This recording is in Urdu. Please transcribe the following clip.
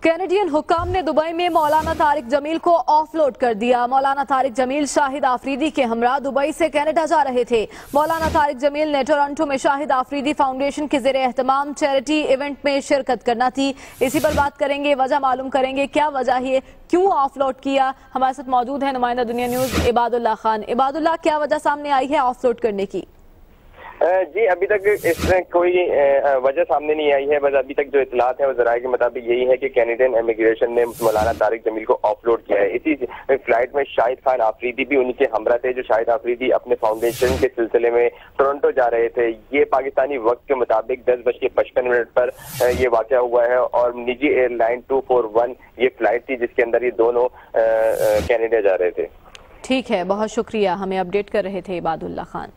کینیڈین حکام نے دبئی میں مولانا طارق جمیل کو آف لوڈ کر دیا۔ مولانا طارق جمیل شاہد آفریدی کے ہمراہ دبئی سے کینیڈا جا رہے تھے۔ مولانا طارق جمیل نے ٹورنٹو میں شاہد آفریدی فاؤنڈیشن کے زیر اہتمام چیریٹی ایونٹ میں شرکت کرنا تھی۔ اسی پر بات کریں گے، وجہ معلوم کریں گے، کیا وجہ ہے، کیوں آف لوڈ کیا۔ ہمارے ساتھ موجود ہیں نمائندہ دنیا نیوز عباد اللہ خان۔ عباد اللہ، کیا وجہ سامنے آئی ہے آف لوڈ کرنے کی؟ جی ابھی تک اس میں کوئی وجہ سامنے نہیں آئی ہے، بس ابھی تک جو اطلاعات ہیں وہ ذرائع کے مطابق یہی ہے کہ کینیڈین امیگریشن نے مولانا طارق جمیل کو آف لوڈ کیا ہے۔ اسی فلائٹ میں شاہد خان آفریدی بھی ان کے ہمراہ تھے، جو شاہد آفریدی اپنے فاؤنڈیشن کے سلسلے میں ٹورنٹو جا رہے تھے۔ یہ پاکستانی وقت کے مطابق 10:55 پر یہ واقعہ ہوا ہے اور نجی ایئر لائن 241 یہ فلائٹ تھی جس کے اندر یہ دونوں کینیڈا جا رہے تھے۔ ٹھیک ہے، بہت شکریہ، ہمیں اپڈیٹ کر رہے تھے عباد اللہ خان۔